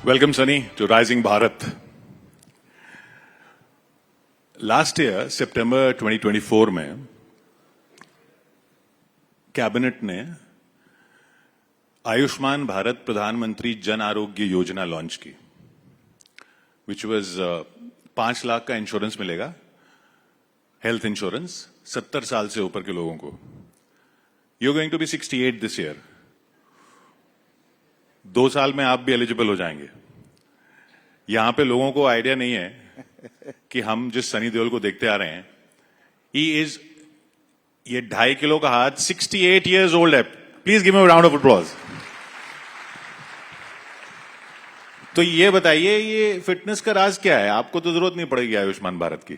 Welcome, Sunny, to Rising Bharat. Last year, September 2024 में cabinet ने आयुष्मान भारत प्रधानमंत्री जन आरोग्य योजना लॉन्च की, विच वॉज 5 लाख का इंश्योरेंस मिलेगा, हेल्थ इंश्योरेंस 70 साल से ऊपर के लोगों को. You going to be 68 this year. 2 साल में आप भी एलिजिबल हो जाएंगे. यहां पे लोगों को आइडिया नहीं है कि हम जिस सनी देओल को देखते आ रहे हैं, ये 2.5 किलो का हाथ 68 इयर्स ओल्ड है. Please give me a round of applause. तो ये बताइए, ये फिटनेस का राज क्या है? आपको तो जरूरत नहीं पड़ेगी आयुष्मान भारत की.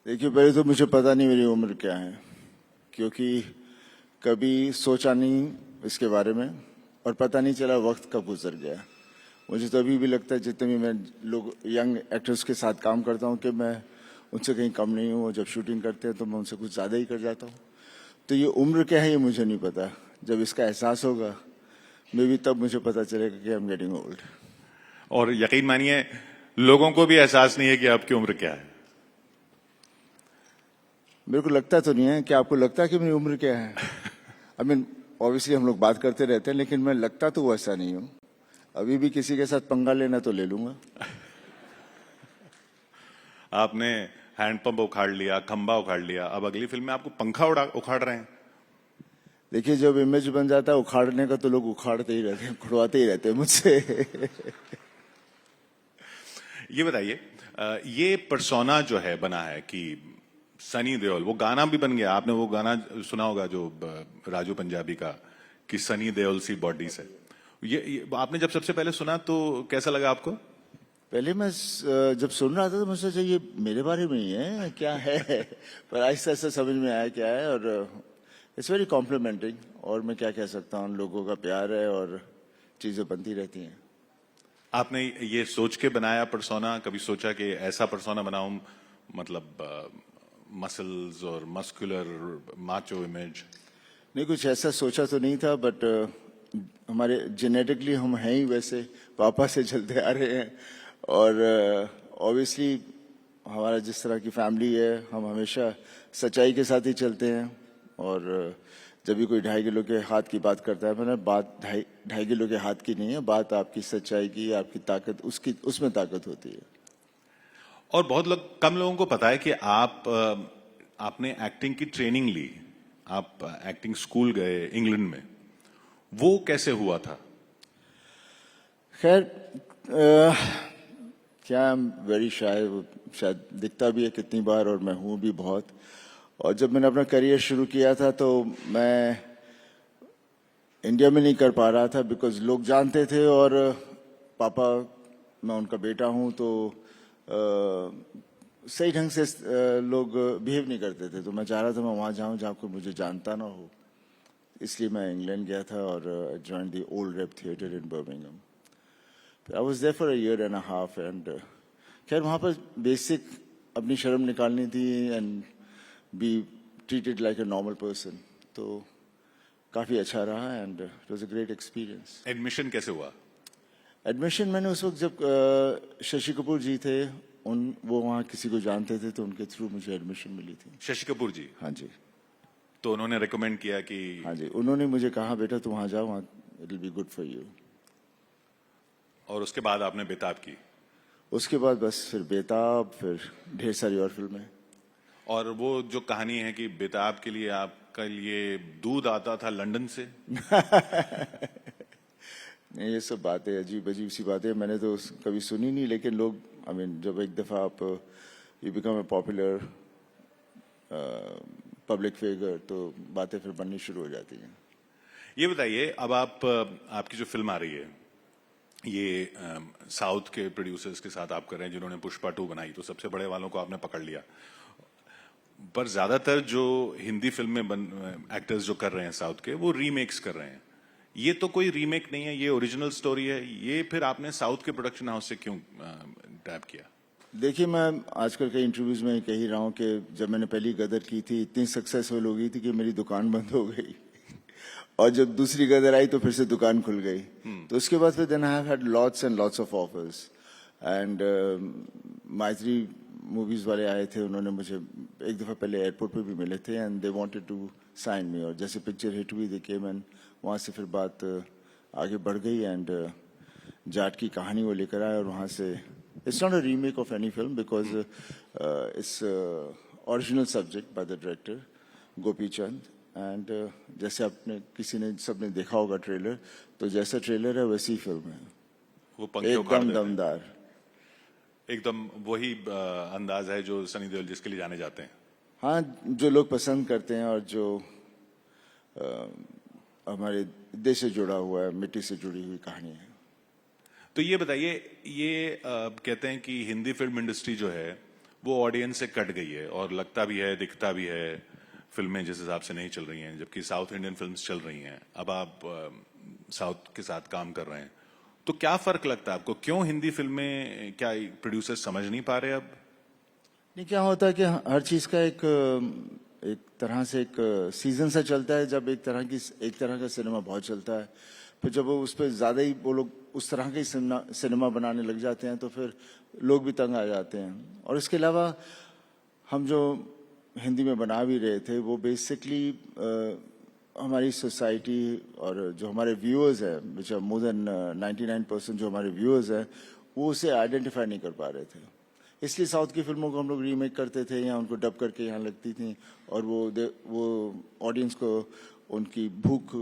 देखिए, पहले तो मुझे पता नहीं मेरी उम्र क्या है, क्योंकि कभी सोचा नहीं इसके बारे में और पता नहीं चला वक्त कब गुजर गया. मुझे तो अभी भी लगता है, जितने भी मैं लोग यंग एक्टर्स के साथ काम करता हूं, कि मैं उनसे कहीं कम नहीं हूं. जब शूटिंग करते हैं तो मैं उनसे कुछ ज़्यादा ही कर जाता हूं. तो ये उम्र क्या है ये मुझे नहीं पता. जब इसका एहसास होगा मे भी तब मुझे पता चलेगा कि आई एम गेटिंग ओल्ड. और यकीन मानिए, लोगों को भी एहसास नहीं है कि आपकी उम्र क्या है. मेरे को लगता तो नहीं है. कि आपको लगता है कि मेरी उम्र क्या है? आई मीन ऑब्वियसली हम लोग बात करते रहते हैं, लेकिन मैं लगता तो वैसा नहीं हूं. अभी भी किसी के साथ पंगा लेना तो ले लूंगा. आपने हैंडपंप उखाड़ लिया, खंबा उखाड़ लिया, अब अगली फिल्म में आपको पंखा उखाड़ रहे हैं. देखिए, जब इमेज बन जाता है उखाड़ने का तो लोग उखाड़ते ही रहते हैं, खुड़वाते ही रहते हैं मुझसे. ये बताइए, ये पर्सोना जो है बना है कि सनी देओल, वो गाना भी बन गया. आपने वो गाना सुना होगा जो राजू पंजाबी का, कि सनी देओल सी बॉडी से. ये आपने जब सबसे पहले सुना तो कैसा लगा आपको? पहले मैं जब सुन रहा था तो मुझे सोचा ये मेरे बारे में ही है क्या है. पर आहिस्ता आहिस्ता समझ में आया क्या है. और इट्स वेरी कॉम्प्लीमेंटिंग. और मैं क्या कह सकता हूँ, लोगों का प्यार है और चीजें बनती रहती हैं. आपने ये सोच के बनाया पर्सोना? कभी सोचा कि ऐसा पर्सोना बनाऊं, मतलब मसल्स और मस्कुलर माचो इमेज? नहीं, कुछ ऐसा सोचा तो नहीं था, बट हमारे जेनेटिकली हम हैं ही वैसे, पापा से चलते आ रहे हैं. और ऑब्वियसली हमारा जिस तरह की फैमिली है, हम हमेशा सच्चाई के साथ ही चलते हैं. और जब भी कोई 2.5 किलो के हाथ की बात करता है, मैंने बात 2.5 किलो के हाथ की नहीं है, बात आपकी सच्चाई की, आपकी ताकत, उसमें ताकत होती है. और बहुत कम लोगों को पता है कि आपने एक्टिंग की ट्रेनिंग ली. आप एक्टिंग स्कूल गए इंग्लैंड में. वो कैसे हुआ था? खैर, क्या वेरी शाय, शायद दिखता भी है कितनी बार, और मैं हूँ भी बहुत. और जब मैंने अपना करियर शुरू किया था तो मैं इंडिया में नहीं कर पा रहा था, बिकॉज लोग जानते थे, और पापा, मैं उनका बेटा हूँ, तो सही ढंग से लोग बिहेव नहीं करते थे. तो मैं चाह रहा था मैं वहाँ जाऊँ जहाँ कोई मुझे जानता ना हो. इसलिए मैं इंग्लैंड गया था और join the old rep theatre in Birmingham. I was there for a year and a half. And खैर वहाँ पर बेसिक अपनी शर्म निकालनी थी and be treated like a normal person. तो काफ़ी अच्छा रहा and it was a great experience. Admission कैसे हुआ? एडमिशन मैंने उस वक्त, जब शशि कपूर जी थे, वो वहाँ किसी को जानते थे, तो उनके थ्रू मुझे एडमिशन मिली थी. शशि कपूर जी? हाँ जी. तो उन्होंने रिकमेंड किया कि? हाँ जी, उन्होंने मुझे कहा बेटा तुम वहाँ जाओ, वहाँ it will be good for you. और उसके बाद आपने बेताब की? उसके बाद बस फिर बेताब, फिर ढेर सारी और फिल्में. और वो जो कहानी है कि बेताब के लिए आपका लिए दूध आता था लंदन से? नहीं, ये सब बातें अजीब अजीब सी बातें मैंने तो कभी सुनी नहीं. लेकिन लोग, आई मीन, जब एक दफा आप you become a popular public figure, तो बातें फिर बननी शुरू हो जाती हैं. ये बताइए, अब आपकी जो फिल्म आ रही है, ये साउथ के प्रोड्यूसर्स के साथ आप कर रहे हैं, जिन्होंने पुष्पा 2 बनाई, तो सबसे बड़े वालों को आपने पकड़ लिया. पर ज्यादातर जो हिंदी फिल्म में एक्टर्स जो कर रहे हैं साउथ के, वो रीमेक्स कर रहे हैं. ये तो कोई रीमेक नहीं है, ये ओरिजिनल स्टोरी है. ये फिर आपने साउथ के प्रोडक्शन हाउस से क्यों टैप किया? देखिए, मैं आजकल के इंटरव्यूज में कह ही रहा हूँ कि जब मैंने पहली गदर की थी, इतनी सक्सेसफुल हो गई थी कि मेरी दुकान बंद हो गई. और जब दूसरी गदर आई तो फिर से दुकान खुल गई। तो उसके बाद फिर then I have had lots and lots of offers and Mythri movies वाले आए थे, उन्होंने मुझे एक दफा पहले एयरपोर्ट पे भी मिले थे and they wanted to sign me, और जैसे पिक्चर हिट हुई दे केम एंड वहाँ से फिर बात आगे बढ़ गई एंड जाट की कहानी वो लेकर आए, और वहाँ से it's not a remake of any film because its original subject by the director Gopi Chand and जैसे आपने किसी ने सबने देखा होगा ट्रेलर, तो जैसा ट्रेलर है वैसी फिल्म है, वो पंखे उखाड़ एकदम देते हैं। दमदार। एकदम वही अंदाज है जो सनी देओल जिसके लिए जाने जाते हैं। हाँ, जो लोग पसंद करते हैं और जो हमारे देश से जुड़ा हुआ है, मिट्टी से जुड़ी हुई कहानी है। तो ये बताइए, ये कहते हैं कि हिंदी फिल्म इंडस्ट्री जो है वो ऑडियंस से कट गई है, और लगता भी है, दिखता भी है, फिल्में जिस हिसाब से नहीं चल रही हैं, जबकि साउथ इंडियन फिल्म्स चल रही हैं। अब आप साउथ के साथ काम कर रहे हैं, तो क्या फर्क लगता है आपको? क्यों हिंदी फिल्में, क्या प्रोड्यूसर समझ नहीं पा रहे अब? नहीं, क्या होता है कि हर चीज का एक तरह से एक सीजन सा चलता है। जब एक तरह का सिनेमा बहुत चलता है, फिर जब वो उस पर ज्यादा ही वो लोग उस तरह का ही सिनेमा बनाने लग जाते हैं तो फिर लोग भी तंग आ जाते हैं। और इसके अलावा हम जो हिंदी में बना भी रहे थे वो बेसिकली हमारी सोसाइटी और जो हमारे व्यूअर्स हैं, विच आर मोर देन 99% जो हमारे व्यूअर्स हैं, वो उसे आइडेंटिफाई नहीं कर पा रहे थे। इसलिए साउथ की फिल्मों को हम लोग रीमेक करते थे या उनको डब करके यहाँ लगती थी, और वो ऑडियंस को उनकी भूख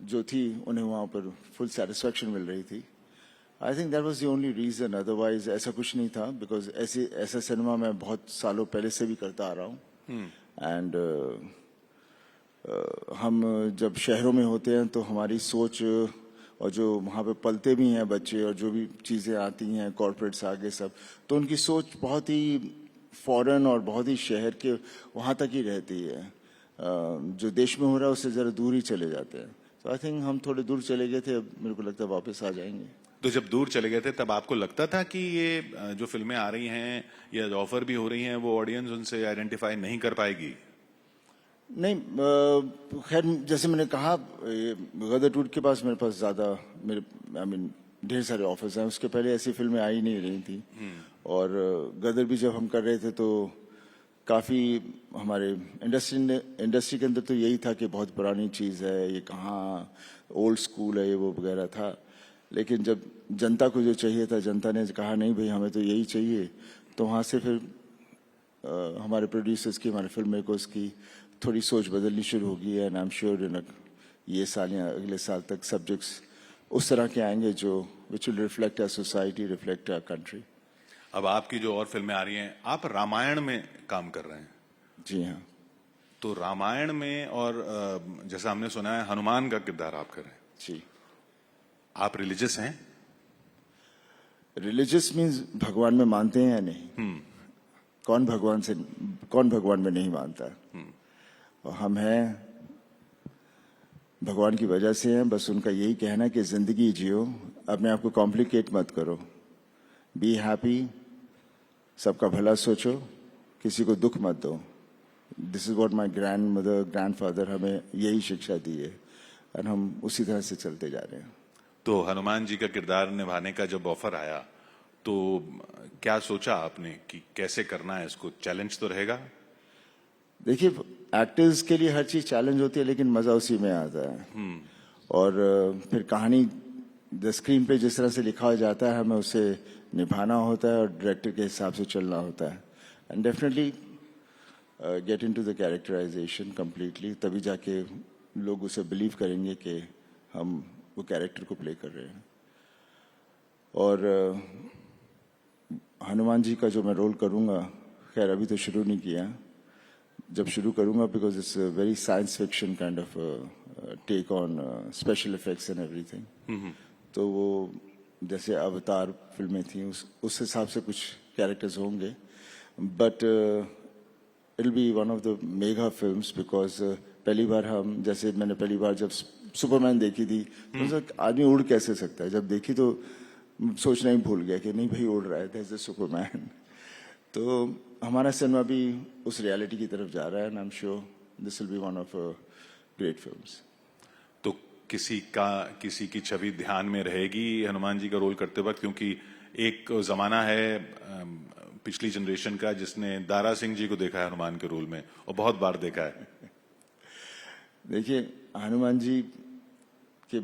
जो थी उन्हें वहाँ पर फुल सेटिस्फैक्शन मिल रही थी। I think that was the only reason, otherwise ऐसा कुछ नहीं था, बिकॉज ऐसा सिनेमा मैं बहुत सालों पहले से भी करता आ रहा हूँ। एंड हम जब शहरों में होते हैं तो हमारी सोच और जो वहाँ पे पलते भी हैं बच्चे और जो भी चीज़ें आती हैं कॉर्पोरेट्स आगे सब, तो उनकी सोच बहुत ही फॉरेन और बहुत ही शहर के वहाँ तक ही रहती है। जो देश में हो रहा है उससे ज़रा दूर ही चले जाते हैं। तो आई थिंक हम थोड़े दूर चले गए थे, अब मेरे को लगता है वापस आ जाएंगे। तो जब दूर चले गए थे तब आपको लगता था कि ये जो फिल्में आ रही हैं या ऑफर भी हो रही हैं वो ऑडियंस उनसे आइडेंटिफाई नहीं कर पाएगी? नहीं, खैर जैसे मैंने कहा, गदर टूट के पास मेरे पास ज्यादा ढेर सारे ऑफर्स हैं। उसके पहले ऐसी फिल्में आ ही नहीं रही थी, और गदर भी जब हम कर रहे थे तो काफी हमारे इंडस्ट्री के अंदर तो यही था कि बहुत पुरानी चीज है, ये कहाँ ओल्ड स्कूल है, ये वो वगैरह था। लेकिन जब जनता को जो चाहिए था, जनता ने कहा नहीं भाई हमें तो यही चाहिए, तो वहाँ से फिर हमारे प्रोड्यूसर्स की, हमारे फिल्म मेकर्स की थोड़ी सोच बदलनी शुरू होगी। एंड आई एम श्योर ये साल या अगले साल तक सब्जेक्ट्स उस तरह के आएंगे जो which will reflect our society, reflect our country. अब आपकी जो और फिल्में आ रही हैं, आप रामायण में काम कर रहे हैं। जी हाँ। तो रामायण में, और जैसा हमने सुना है, हनुमान का किरदार आप कर रहे हैं। जी। आप रिलीजियस हैं? रिलीजियस मीन्स भगवान में मानते हैं या नहीं? कौन भगवान में नहीं मानता? और हम हैं, भगवान की वजह से हैं। बस उनका यही कहना है कि जिंदगी जियो, अपने आप को कॉम्प्लिकेट मत करो, बी हैप्पी, सबका भला सोचो, किसी को दुख मत दो। This is what my grandmother, grandfather हमें यही शिक्षा दी है, और हम उसी तरह से चलते जा रहे हैं। तो हनुमान जी का किरदार निभाने का जब ऑफर आया तो क्या सोचा आपने कि कैसे करना है इसको? चैलेंज तो रहेगा? देखिए, एक्टर्स के लिए हर चीज चैलेंज होती है, लेकिन मजा उसी में आता है। और फिर कहानी द स्क्रीन पे जिस तरह से लिखा जाता है, हमें उसे निभाना होता है और डायरेक्टर के हिसाब से चलना होता है। And definitely get into the characterization completely, तभी जाके लोग उसे बिलीव करेंगे कि हम वो कैरेक्टर को प्ले कर रहे हैं। और हनुमान जी का जो मैं रोल करूंगा, खैर अभी तो शुरू नहीं किया, जब शुरू करूंगा, because it's very science fiction kind of take on special effects and everything. तो वो जैसे अवतार फिल्में थी उस हिसाब से कुछ कैरेक्टर्स होंगे, but it will be one of the mega films, because पहली बार जैसे मैंने पहली बार जब सुपरमैन देखी थी तो आदमी उड़ कैसे सकता है, जब देखी तो सोचना ही भूल गया कि नहीं भाई उड़ रहा है, दैट्स द सुपरमैन। तो हमारा सिनेमा भी उस रियलिटी की तरफ जा रहा है, and I am sure this will be one of great films. किसी की छवि ध्यान में रहेगी हनुमान जी का रोल करते वक्त, क्योंकि एक जमाना है पिछली जनरेशन का जिसने दारा सिंह जी को देखा है हनुमान के रोल में और बहुत बार देखा है। देखिए, हनुमान जी के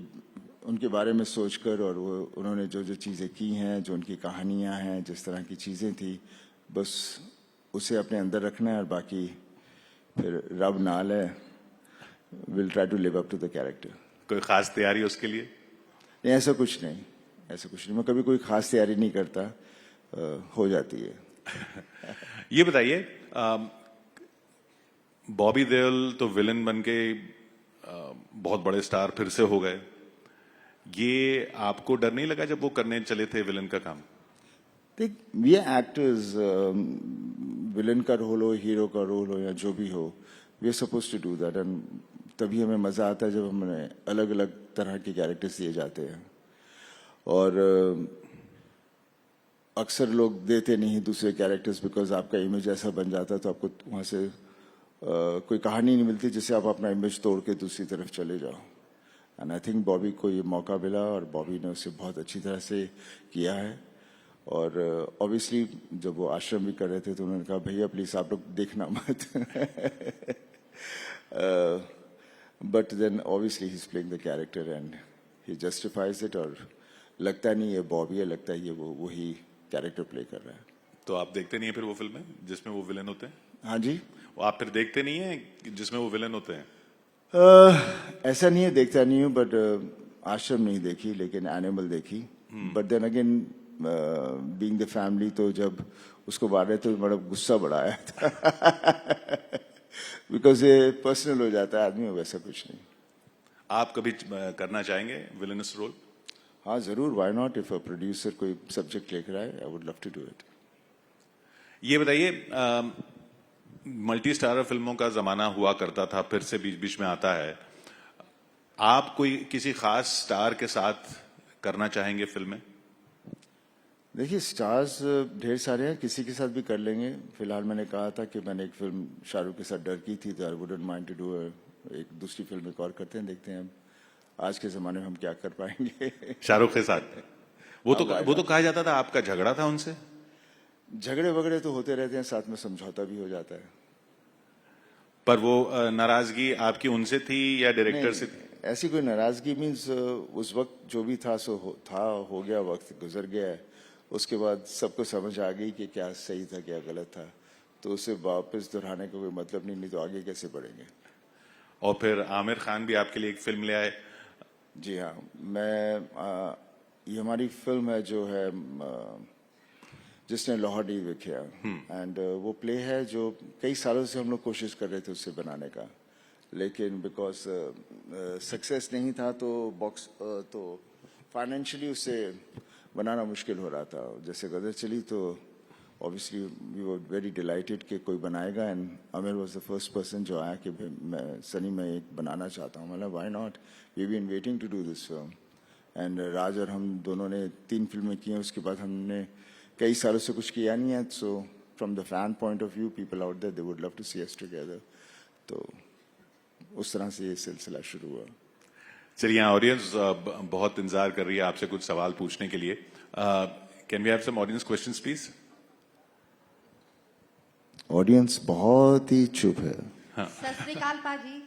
उनके बारे में सोचकर और उन्होंने जो जो चीज़ें की हैं, जो उनकी कहानियां हैं, जिस तरह की चीज़ें थी, बस उसे अपने अंदर रखना है और बाकी फिर रब नाल है, will try to live up to the character. कोई खास तैयारी उसके लिए? नहीं, ऐसा कुछ नहीं। मैं कभी कोई खास तैयारी नहीं करता, हो जाती है। ये बताइए, बॉबी देओल तो विलन बन के बहुत बड़े स्टार फिर से हो गए। ये आपको डर नहीं लगा जब वो करने चले थे विलन का काम? देख, वी आर एक्टर्स, विलन का रोल हो, हीरो का रोल हो या जो भी हो, we are suppose to do that, and तभी हमें मजा आता है जब हमें अलग अलग तरह के कैरेक्टर्स दिए जाते हैं। और अक्सर लोग देते नहीं दूसरे कैरेक्टर्स, बिकॉज आपका इमेज ऐसा बन जाता है तो आपको वहां से कोई कहानी नहीं मिलती जिससे आप अपना इमेज तोड़ के दूसरी तरफ चले जाओ। एंड आई थिंक बॉबी को ये मौका मिला और बॉबी ने उसे बहुत अच्छी तरह से किया है। और ऑब्वियसली जब वो आश्रम भी कर रहे थे तो उन्होंने कहा, भैया प्लीज आप लोग देखना मत। But then obviously he is playing the character and he justifies it, और लगता नहीं है बॉबी है, लगता है ये वो वही कैरेक्टर प्ले कर रहा है। तो आप देखते नहीं है फिर वो फिल्में जिसमें वो विलन होते हैं? हाँ जी। आप फिर देखते नहीं है जिसमें वो विलन होते हैं? ऐसा नहीं है, देखता नहीं हूँ, बट आश्रम नहीं देखी, लेकिन एनिमल देखी। But then again being the family, तो जब उसको मारे तो बड़ा गुस्सा बड़ा आया था। बिकॉज ये पर्सनल हो जाता है आदमी, वैसा कुछ नहीं। आप कभी करना चाहेंगे विलनस रोल? हाँ जरूर, why not. If a producer कोई सब्जेक्ट लेकर आए, I would love to do it. ये बताइए, मल्टी स्टारर फिल्मों का जमाना हुआ करता था, फिर से बीच बीच में आता है। आप कोई किसी खास स्टार के साथ करना चाहेंगे फिल्में? देखिए, स्टार्स ढेर सारे हैं, किसी के साथ भी कर लेंगे। फिलहाल मैंने कहा था कि मैंने एक फिल्म शाहरुख के साथ डर की थी, तो I wouldn't mind to do एक दूसरी फिल्म एक और करते हैं, देखते हैं आज के जमाने में हम क्या कर पाएंगे। शाहरुख के साथ? वो तो कहा जाता था आपका झगड़ा था उनसे। झगड़े वगड़े तो होते रहते हैं, साथ में समझौता भी हो जाता है। पर वो नाराजगी आपकी उनसे थी या डायरेक्टर से थी? ऐसी कोई नाराजगी मीन्स उस वक्त जो भी था सो हो गया, वक्त गुजर गया है। उसके बाद सबको समझ आ गई कि क्या सही था क्या गलत था, तो उसे वापस दोहराने का कोई मतलब नहीं तो आगे कैसे बढ़ेंगे। और फिर आमिर खान भी आपके लिए एक फिल्म ले आए। जी हाँ, ये हमारी फिल्म है जो है जिसने लाहौर नहीं देखा, एंड वो प्ले है जो कई सालों से हम लोग कोशिश कर रहे थे उससे बनाने का, लेकिन बिकॉज सक्सेस नहीं था तो फाइनेंशियली उसे बनाना मुश्किल हो रहा था। जैसे गदर चली तो obviously we were very delighted कि कोई बनाएगा, and Aamir was the first person जो आया कि सनी मैं एक बनाना चाहता हूँ। मतलब why not, we been waiting to do this film. And Raj और हम दोनों ने 3 फिल्में की हैं, उसके बाद हमने कई सालों से कुछ किया नहीं है। So from the fan point of view, people out there they would love to see us together. तो उस तरह से ये सिलसिला शुरू हुआ। चलिए, ऑडियंस बहुत इंतजार कर रही है आपसे कुछ सवाल पूछने के लिए। Can we have some audience questions please? Audience बहुत ही चुप है। सत श्री अकाल पाजी।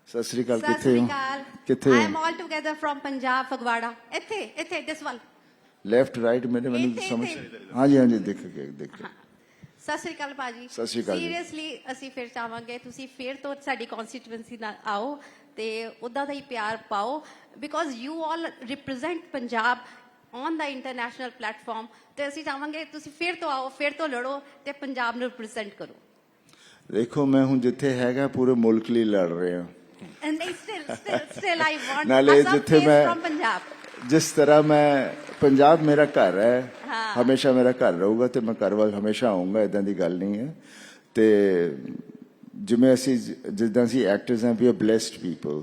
सत श्री अकाल। सत श्री अकाल। किथे I am all together from Punjab Phagwara. इथे दिस वाल लेफ्ट राइट मैंने समझ। हाँ जी देख। ਸਤਿ ਸ੍ਰੀ ਅਕਾਲ ਭਾਜੀ। ਸਤਿ ਸ੍ਰੀ ਅਕਾਲ। ਸੀਰੀਅਸਲੀ ਅਸੀਂ ਫਿਰ ਚਾਹਾਂਗੇ ਤੁਸੀਂ ਫਿਰ ਤੋਂ ਸਾਡੀ ਕਨਸਟੀਟੂਐਂਸੀ ਨਾਲ ਆਓ ਤੇ ਉਦਾਂ ਦਾ ਹੀ ਪਿਆਰ ਪਾਓ, because you all represent Punjab on the international platform, ਤੇ ਅਸੀਂ ਚਾਹਾਂਗੇ ਤੁਸੀਂ ਫਿਰ ਤੋਂ ਆਓ, ਫਿਰ ਤੋਂ ਲੜੋ ਤੇ ਪੰਜਾਬ ਨੂੰ ਰਿਪਰੈਜ਼ੈਂਟ ਕਰੋ। ਦੇਖੋ, ਮੈਂ ਹੁਣ ਜਿੱਥੇ ਹੈਗਾ ਪੂਰੇ ਮੁਲਕ ਲਈ ਲੜ ਰਿਹਾ ਹਾਂ। ਨਹੀਂ, ਸਟਿਲ ਆਈ ਵਾਂਟ ਨਾਲੇ ਜਿੱਥੇ ਮੈਂ ਫਰਮ ਪੰਜਾਬ, जिस तरह मैं पंजाब मेरा घर है, हमेशा मेरा घर रहूगा तो मैं घर वाल हमेशा आऊँगा, इदां दी गल नहीं है। तो जिमें असी जिदा असी एक्टर्स हैं, we are blessed people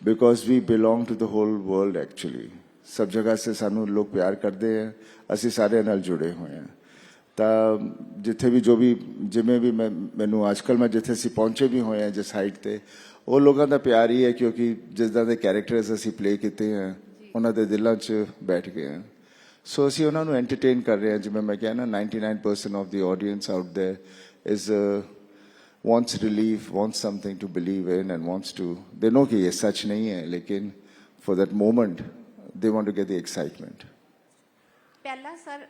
because we belong to the whole world. Actually सब जगह से सानू लोग प्यार करते हैं, असी सारे नाल जुड़े हुए हैं। तो जिथे भी जो भी जिमें भी मैनू आजकल मैं जिथे असी पहुंचे भी हुए हैं जिस हाइट ते, ਉਹ ਲੋਕਾਂ ਦਾ ਪਿਆਰ ਹੀ ਹੈ ਕਿਉਂਕਿ ਜਿੱਦਾਂ ਦੇ ਕੈਰੈਕਟਰਸ ਅਸੀਂ ਪਲੇ ਕੀਤੇ ਆ ਉਹਨਾਂ ਦੇ ਦਿਲਾਂ 'ਚ ਬੈਠ ਗਏ ਆ ਸੋ ਅਸੀਂ ਉਹਨਾਂ ਨੂੰ ਐਂਟਰਟੇਨ ਕਰ ਰਹੇ ਹਾਂ ਜਿਵੇਂ ਮੈਂ ਕਿਹਾ ਨਾ 99% of the audience out there is wants relief, wants something to believe in and wants to, they know कि ये सच नहीं है लेकिन for that moment they want to get the excitement. ਪਹਿਲਾਂ ਸਰ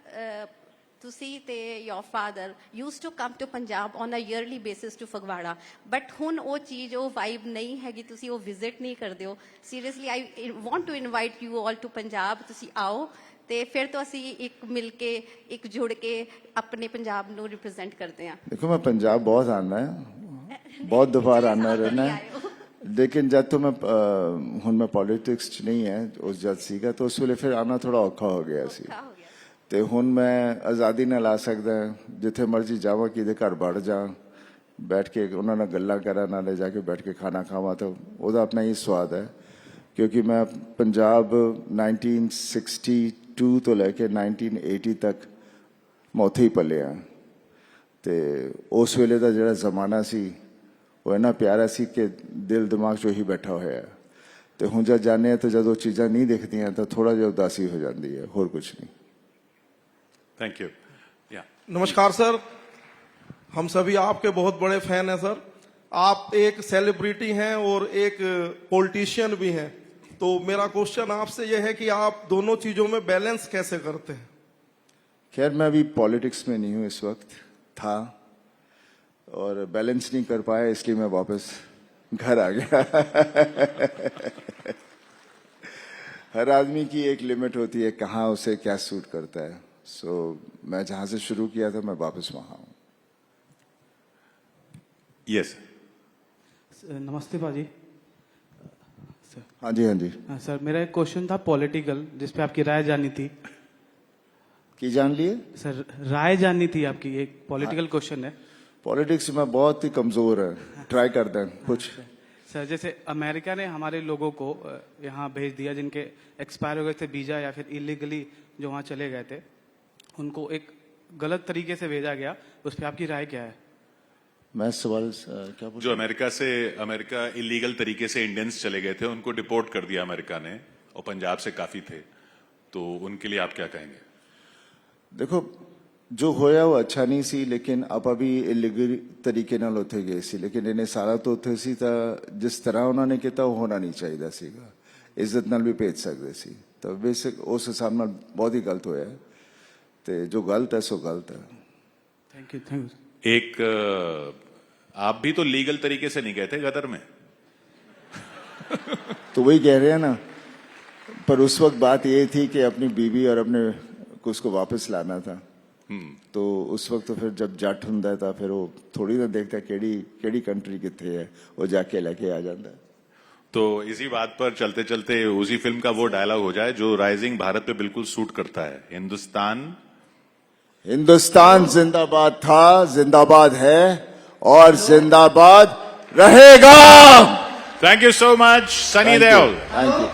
ਤੁਸੀਂ ਤੇ your father used to come to Punjab on a yearly basis to Phagwara but ਹੁਣ ਉਹ ਚੀਜ਼ ਉਹ ਵਾਈਬ ਨਹੀਂ ਹੈਗੀ ਤੁਸੀਂ ਉਹ ਵਿਜ਼ਿਟ ਨਹੀਂ ਕਰਦੇ ਹੋ seriously I want to invite you all to Punjab ਤੁਸੀਂ ਆਓ ਤੇ ਫਿਰ ਤੋਂ ਅਸੀਂ ਇੱਕ ਮਿਲ ਕੇ ਇੱਕ ਜੁੜ ਕੇ ਆਪਣੇ ਪੰਜਾਬ ਨੂੰ ਰਿਪਰੈਜ਼ੈਂਟ ਕਰਦੇ ਹਾਂ देखो मैं पंजाब बहुत आना है बहुत दफा आना रहना है लेकिन जब तो मैं ਹੁਣ मैं पॉलिटिक्स ਚ नहीं है उस जद सीगा तो उस ਵੇਲੇ ਫਿਰ ਆना ਥੋੜਾ ਔਖਾ ਹੋ ਗਿਆ ਸੀ ਔਖਾ ਹੋ ਗਿਆ ਤੇ ਹੁਣ ਮੈਂ ਆਜ਼ਾਦੀ ਨਾਲ ਆ ਸਕਦਾ ਜਿੱਥੇ ਮਰਜ਼ੀ ਜਾਵਾਂ ਕਿਹਦੇ ਘਰ ਵੜ ਜਾ ਬੈਠ ਕੇ ਉਹਨਾਂ ਨਾਲ ਗੱਲਾਂ ਕਰਾਂ ਨਾਲੇ ਜਾ ਕੇ ਬੈਠ ਕੇ ਖਾਣਾ ਖਾਵਾਂ ਤਾਂ ਉਹਦਾ ਆਪਣਾ ਹੀ ਸਵਾਦ ਹੈ ਕਿਉਂਕਿ ਮੈਂ ਪੰਜਾਬ 1962 ਤੋਂ ਲੈ ਕੇ 1980 ਤੱਕ ਮੈਂ ਉੱਥੇ ਹੀ ਪਲਿਆ ਤੇ ਉਸ ਵੇਲੇ ਦਾ ਜਿਹੜਾ ਜ਼ਮਾਨਾ ਸੀ ਉਹ ਇੰਨਾ ਪਿਆਰਾ ਸੀ ਕਿ ਦਿਲ ਦਿਮਾਗ 'ਚ ਹੀ ਬੈਠਾ ਹੋਇਆ ਤੇ ਹੁਣ ਜਦ ਜਾਣੇ ਤਾਂ ਜਦੋਂ ਚੀਜ਼ਾਂ ਨਹੀਂ ਦਿਖਦੀਆਂ ਤਾਂ ਥੋੜਾ ਜਿਹਾ ਉਦਾਸੀ ਹੋ ਜਾਂਦੀ ਹੈ ਹੋਰ ਕੁਝ नहीं थैंक यू या नमस्कार सर, हम सभी आपके बहुत बड़े फैन हैं सर। आप एक सेलिब्रिटी हैं और एक पॉलिटिशियन भी हैं, तो मेरा क्वेश्चन आपसे यह है कि आप दोनों चीजों में बैलेंस कैसे करते हैं? खैर मैं अभी पॉलिटिक्स में नहीं हूँ इस वक्त था और बैलेंस नहीं कर पाया इसलिए मैं वापस घर आ गया हर आदमी की एक लिमिट होती है कहाँ उसे क्या सूट करता है सो मैं जहां से शुरू किया था मैं वापस वहां हूं यस नमस्ते भाजी हाँ जी हाँ जी सर मेरा एक क्वेश्चन था पॉलिटिकल जिस पे आपकी राय जाननी थी की जान लिए सर राय जाननी थी आपकी एक पॉलिटिकल क्वेश्चन है पॉलिटिक्स में बहुत ही कमजोर है ट्राई करते हैं कुछ सर जैसे अमेरिका ने हमारे लोगों को यहाँ भेज दिया जिनके एक्सपायर हो गए थे वीजा या फिर इलीगली जो वहाँ चले गए थे उनको एक गलत तरीके से भेजा गया उस पर आपकी राय क्या है मैं सवाल क्या पूछा जो अमेरिका इलीगल तरीके से इंडियंस चले गए थे उनको डिपोर्ट कर दिया अमेरिका ने और पंजाब से काफी थे तो उनके लिए आप क्या कहेंगे देखो जो होया वो अच्छा नहीं सी लेकिन आप अभी इलीगल तरीके नाल उत्थे गए सी लेकिन इन्हें सारा तो उत्थे सी तां जिस तरह उन्होंने किया वो होना नहीं चाहिए सीगा इज्जत नाल भी भेज सकते सी तो बेसिक उस हिसाब नाल बहुत ही गलत होया ते जो गलत है सो गलत है थैंक यू एक आप भी तो लीगल तरीके से नहीं गए थे गदर में तो वही कह रहे हैं ना पर उस वक्त बात ये थी कि अपनी बीवी और अपने को उसको वापस लाना था तो उस वक्त तो फिर जब जट हुंदा था फिर वो थोड़ी ना देखता केड़ी कंट्री कितने है वो जाके लेके आ जाता है तो इसी बात पर चलते चलते उसी फिल्म का वो डायलॉग हो जाए जो राइजिंग भारत पे बिल्कुल सूट करता है हिंदुस्तान जिंदाबाद था जिंदाबाद है और जिंदाबाद रहेगा thank you so much Sunny Deol thank you